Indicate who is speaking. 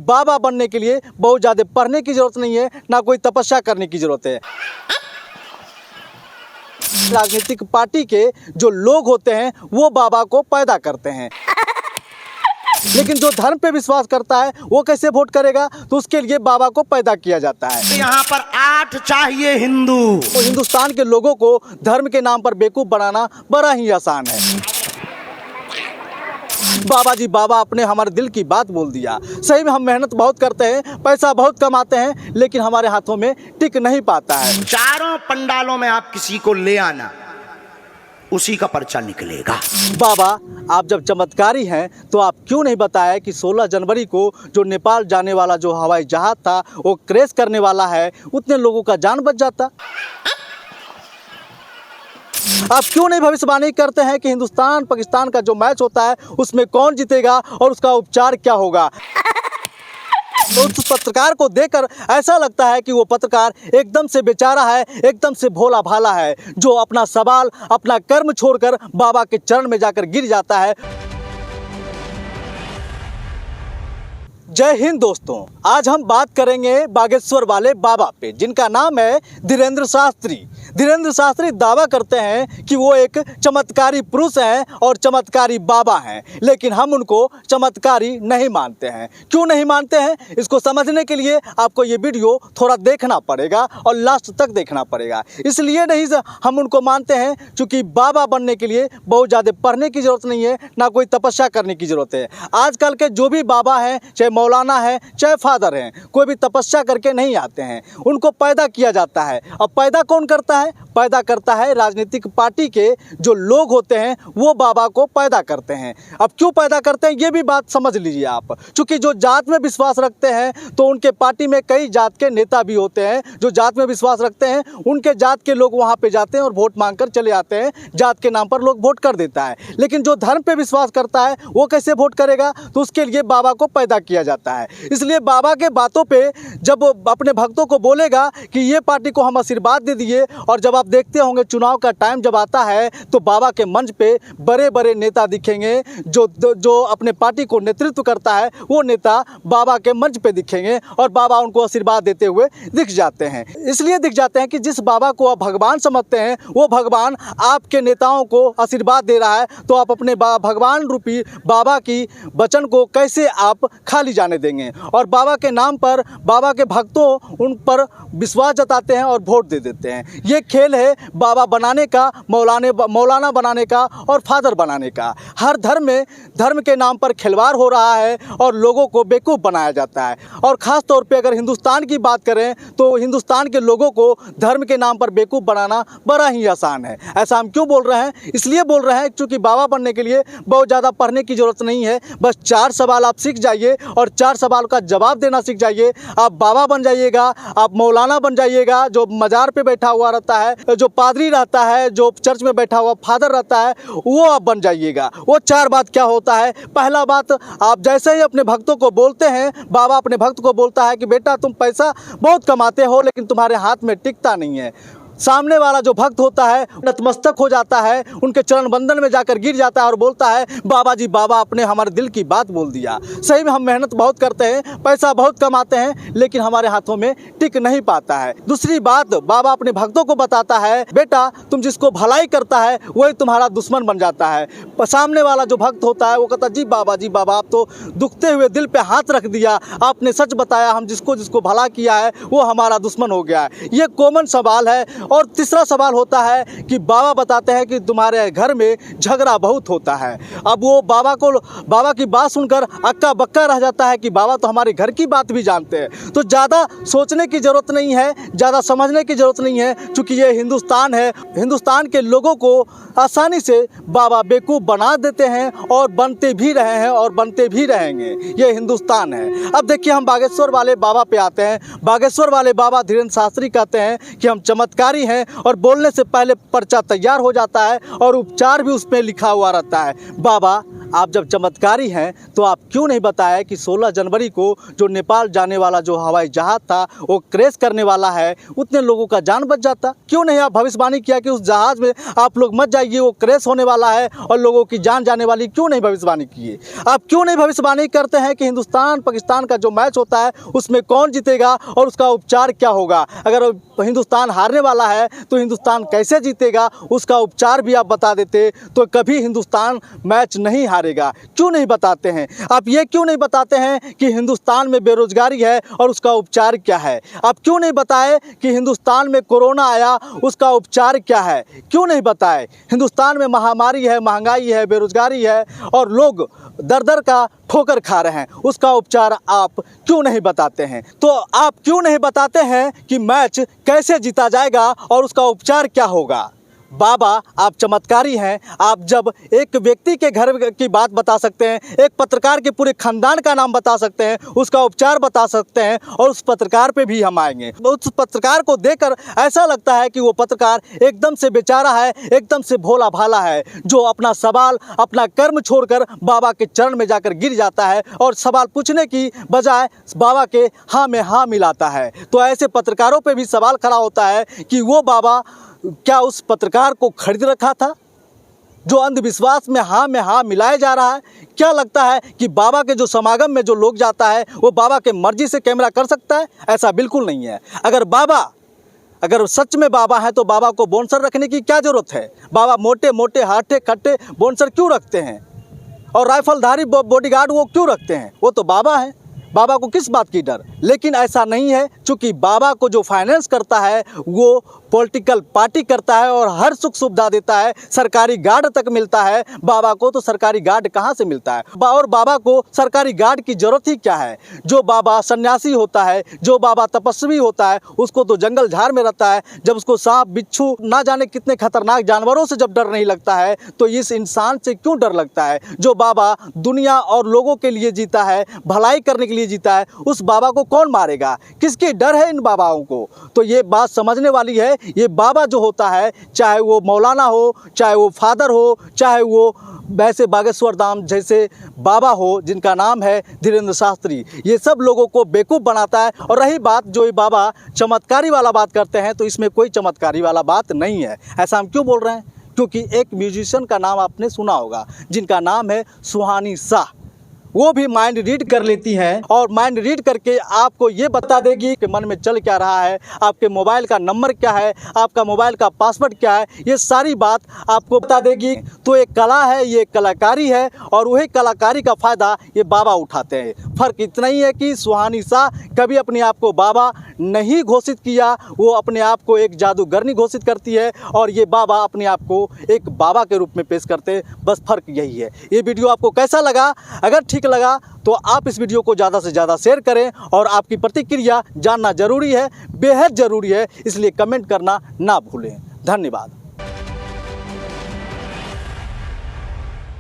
Speaker 1: बाबा बनने के लिए बहुत ज़्यादा पढ़ने की जरूरत नहीं है, ना कोई तपस्या करने की जरूरत है। राजनीतिक पार्टी के जो लोग होते हैं वो बाबा को पैदा करते हैं, लेकिन जो धर्म पे विश्वास करता है वो कैसे वोट करेगा? तो उसके लिए बाबा को पैदा किया जाता है।
Speaker 2: यहाँ पर 8 चाहिए हिंदू।
Speaker 1: तो हिंदुस्तान के लोगों को धर्म के नाम पर बेवकूफ बनाना बड़ा ही आसान है। बाबा जी बाबा आपने हमारे दिल की बात बोल दिया। सही में हम मेहनत बहुत करते हैं, पैसा बहुत कमाते हैं, लेकिन हमारे हाथों में टिक नहीं पाता है।
Speaker 2: चारों पंडालों में आप किसी को ले आना, उसी का पर्चा निकलेगा।
Speaker 1: बाबा आप जब चमत्कारी हैं तो आप क्यों नहीं बताया कि 16 जनवरी को जो नेपाल जाने वाला जो हवाई जहाज था वो क्रैश करने वाला है, उतने लोगों का जान बच जाता। आप क्यों नहीं भविष्यवाणी करते हैं कि हिंदुस्तान पाकिस्तान का जो मैच होता है उसमें कौन जीतेगा और उसका उपचार क्या होगा? तो उस पत्रकार को देखकर ऐसा लगता है कि वो पत्रकार एकदम से बेचारा है, एकदम से भोला भाला है, जो अपना सवाल अपना कर्म छोड़कर बाबा के चरण में जाकर गिर जाता है। जय हिंद दोस्तों, आज हम बात करेंगे बागेश्वर वाले बाबा पे, जिनका नाम है धीरेंद्र शास्त्री। धीरेंद्र शास्त्री दावा करते हैं कि वो एक चमत्कारी पुरुष हैं और चमत्कारी बाबा हैं, लेकिन हम उनको चमत्कारी नहीं मानते हैं। क्यों नहीं मानते हैं, इसको समझने के लिए आपको ये वीडियो थोड़ा देखना पड़ेगा और लास्ट तक देखना पड़ेगा। इसलिए नहीं हम उनको मानते हैं क्योंकि बाबा बनने के लिए बहुत ज़्यादा पढ़ने की ज़रूरत नहीं है, ना कोई तपस्या करने की ज़रूरत है। आजकल के जो भी बाबा हैं, चाहे मौलाना है चाहे फादर हैं, कोई भी तपस्या करके नहीं आते हैं, उनको पैदा किया जाता है। अब पैदा कौन करता है? पैदा करता है राजनीतिक पार्टी के जो लोग होते हैं वो बाबा को पैदा करते हैं। अब क्यों पैदा करते हैं ये भी बात समझ लीजिए आप। क्योंकि जो जात में विश्वास रखते हैं तो उनके पार्टी में कई जात के नेता भी होते हैं। जो जात में विश्वास रखते हैं उनके जात के लोग वहाँ पे जाते हैं और वोट मांग कर चले आते हैं। जात के नाम पर लोग वोट कर देता है, लेकिन जो धर्म पे विश्वास करता है वो कैसे वोट करेगा? तो उसके लिए बाबा को पैदा किया जाता है। इसलिए बाबा के बातों पे जब अपने भक्तों को बोलेगा कि ये पार्टी को हम आशीर्वाद दे दिए, और जब आप देखते होंगे चुनाव का टाइम जब आता है तो बाबा के मंच पे बड़े बड़े नेता दिखेंगे। जो अपने पार्टी को नेतृत्व करता है वो नेता बाबा के मंच पे दिखेंगे और बाबा उनको आशीर्वाद देते हुए दिख जाते हैं। इसलिए दिख जाते हैं कि जिस बाबा को आप भगवान समझते हैं वो भगवान आपके नेताओं को आशीर्वाद दे रहा है, तो आप अपने भगवान रूपी बाबा की वचन को कैसे आप खाली जाने देंगे? और बाबा के नाम पर बाबा के भक्तों उन पर विश्वास जताते हैं और वोट दे देते हैं। ये खेल है बाबा बनाने का, मौलाना बनाने का और फादर बनाने का। हर धर्म में धर्म के नाम पर खिलवाड़ हो रहा है और लोगों को बेवकूफ़ बनाया जाता है। और ख़ास तौर पे अगर हिंदुस्तान की बात करें तो हिंदुस्तान के लोगों को धर्म के नाम पर बेवकूफ़ बनाना बड़ा ही आसान है। ऐसा हम क्यों बोल रहे हैं? इसलिए बोल रहे हैं क्योंकि बाबा बनने के लिए बहुत ज़्यादा पढ़ने की ज़रूरत नहीं है। बस 4 सवाल आप सीख जाइए और 4 सवाल का जवाब देना सीख जाइए। आप बाबा बन जाइएगा, आप मौलाना बन जाइएगा, जो मज़ार पे बैठा हुआ रहता है, जो पादरी रहता है, जो चर्च में बैठा हुआ फादर रहता है, वो आप बन जाइएगा। वो 4 बात क्या होता है? पहला बात, आप जैसे ही अपने भक्तों को बोलते हैं, बाबा अपने भक्त को बोलता है कि बेटा तुम पैसा बहुत कमाते हो लेकिन तुम्हारे हाथ में टिकता नहीं है। सामने वाला जो भक्त होता है नतमस्तक हो जाता है, उनके चरण बंधन में जाकर गिर जाता है और बोलता है बाबा जी बाबा आपने हमारे दिल की बात बोल दिया। सही में हम मेहनत बहुत करते हैं, पैसा बहुत कमाते हैं, लेकिन हमारे हाथों में टिक नहीं पाता है। दूसरी बात, बाबा अपने भक्तों को बताता है बेटा तुम जिसको भलाई करता है वही तुम्हारा दुश्मन बन जाता है। सामने वाला जो भक्त होता है वो कहता जी बाबा आप तो दुखते हुए दिल पे हाथ रख दिया, आपने सच बताया, हम जिसको जिसको भला किया है वो हमारा दुश्मन हो गया है। ये कॉमन सवाल है। और तीसरा सवाल होता है कि बाबा बताते हैं कि तुम्हारे घर में झगड़ा बहुत होता है। अब वो बाबा की बात सुनकर अक्का बक्का रह जाता है कि बाबा तो हमारे घर की बात भी जानते हैं। तो ज़्यादा सोचने की ज़रूरत नहीं है, ज़्यादा समझने की ज़रूरत नहीं है, क्योंकि ये हिंदुस्तान है। हिंदुस्तान के लोगों को आसानी से बाबा बेवकूफ़ बना देते हैं और बनते भी रहे हैं और बनते भी रहेंगे। ये हिंदुस्तान है। अब देखिए हम बागेश्वर वाले बाबा पे आते हैं। बागेश्वर वाले बाबा धीरेंद्र शास्त्री कहते हैं कि हम चमत्कारी चमत्कारी हैं और बोलने से पहले पर्चा तैयार हो जाता है और उपचार भी उसमें लिखा हुआ रहता है। बाबा, आप जब चमत्कारी हैं तो आप क्यों नहीं बताए कि 16 जनवरी को जो नेपाल जाने वाला जो हवाई जहाज़ था वो क्रैश करने वाला है, उतने लोगों का जान बच जाता? क्यों नहीं आप भविष्यवाणी किया कि उस जहाज़ में आप लोग मत जाइए, वो क्रैश होने वाला है और लोगों की जान जाने वाली? क्यों नहीं भविष्यवाणी किए? आप क्यों नहीं भविष्यवाणी करते हैं कि हिंदुस्तान पाकिस्तान का जो मैच होता है उसमें कौन जीतेगा और उसका उपचार क्या होगा? अगर हिंदुस्तान हारने वाला है तो हिंदुस्तान कैसे जीतेगा, उसका उपचार भी आप बता देते तो कभी हिंदुस्तान मैच नहीं हारेगा। क्यों नहीं बताते हैं? आप ये क्यों नहीं बताते हैं कि हिंदुस्तान में बेरोजगारी है और उसका उपचार क्या है? आप क्यों नहीं बताए कि हिंदुस्तान में कोरोना आया, उसका उपचार क्या है? क्यों नहीं बताए? हिंदुस्तान में महामारी है, महंगाई है, बेरोजगारी है और लोग दर दर का ठोकर खा रहे हैं, उसका उपचार आप क्यों नहीं बताते हैं? तो आप क्यों नहीं बताते हैं कि मैच कैसे जीता जाएगा और उसका उपचार क्या होगा? बाबा, आप चमत्कारी हैं। आप जब एक व्यक्ति के घर की बात बता सकते हैं, एक पत्रकार के पूरे खानदान का नाम बता सकते हैं, उसका उपचार बता सकते हैं और उस पत्रकार पे भी हम आएंगे। उस पत्रकार को देखकर ऐसा लगता है कि वो पत्रकार एकदम से बेचारा है, एकदम से भोला भाला है, जो अपना सवाल, अपना कर्म छोड़कर बाबा के चरण में जाकर गिर जाता है और सवाल पूछने की बजाय बाबा के हाँ में हाँ मिलाता है। तो ऐसे पत्रकारों पे भी सवाल खड़ा होता है कि वो बाबा क्या उस पत्रकार को खरीद रखा था जो अंधविश्वास में हाँ मिलाया जा रहा है? क्या लगता है कि बाबा के जो समागम में जो लोग जाता है वो बाबा के मर्जी से कैमरा कर सकता है? ऐसा बिल्कुल नहीं है। अगर सच में बाबा है तो बाबा को बोनसर रखने की क्या ज़रूरत है? बाबा मोटे मोटे हाटे खट्टे बोनसर क्यों रखते हैं और राइफलधारी बॉडीगार्ड वो क्यों रखते हैं? वो तो बाबा है, बाबा को किस बात की डर? लेकिन ऐसा नहीं है, क्योंकि बाबा को जो फाइनेंस करता है वो पॉलिटिकल पार्टी करता है और हर सुख सुविधा देता है, सरकारी गार्ड तक मिलता है। बाबा को तो सरकारी गार्ड कहाँ से मिलता है? और बाबा को सरकारी गार्ड की ज़रूरत ही क्या है? जो बाबा सन्यासी होता है, जो बाबा तपस्वी होता है, उसको तो जंगल झाड़ में रहता है। जब उसको सांप बिच्छू ना जाने कितने खतरनाक जानवरों से जब डर नहीं लगता है तो इस इंसान से क्यों डर लगता है? जो बाबा दुनिया और लोगों के लिए जीता है, भलाई करने के लिए जीता है, उस बाबा को कौन मारेगा? किसकी डर है इन बाबाओं को? तो ये बात समझने वाली है। ये बाबा जो होता है, चाहे वो मौलाना हो, चाहे वो फादर हो, चाहे वो वैसे बागेश्वर धाम जैसे बाबा हो जिनका नाम है धीरेंद्र शास्त्री, ये सब लोगों को बेवकूफ़ बनाता है। और रही बात जो ये बाबा चमत्कारी वाला बात करते हैं, तो इसमें कोई चमत्कारी वाला बात नहीं है। ऐसा हम क्यों बोल रहे हैं? क्योंकि एक म्यूजिशियन का नाम आपने सुना होगा जिनका नाम है सुहानी शाह। वो भी माइंड रीड कर लेती हैं और माइंड रीड करके आपको ये बता देगी कि मन में चल क्या रहा है, आपके मोबाइल का नंबर क्या है, आपका मोबाइल का पासवर्ड क्या है, ये सारी बात आपको बता देगी। तो एक कला है, ये कलाकारी है और वही कलाकारी का फ़ायदा ये बाबा उठाते हैं। फ़र्क इतना ही है कि सुहानी शाह कभी अपने आप को बाबा नहीं घोषित किया, वो अपने आप को एक जादूगरनी घोषित करती है और ये बाबा अपने आप को एक बाबा के रूप में पेश करते हैं। बस फ़र्क यही है। ये वीडियो आपको कैसा लगा? अगर ठीक लगा तो आप इस वीडियो को ज़्यादा से ज़्यादा शेयर करें और आपकी प्रतिक्रिया जानना ज़रूरी है, बेहद ज़रूरी है, इसलिए कमेंट करना ना भूलें। धन्यवाद।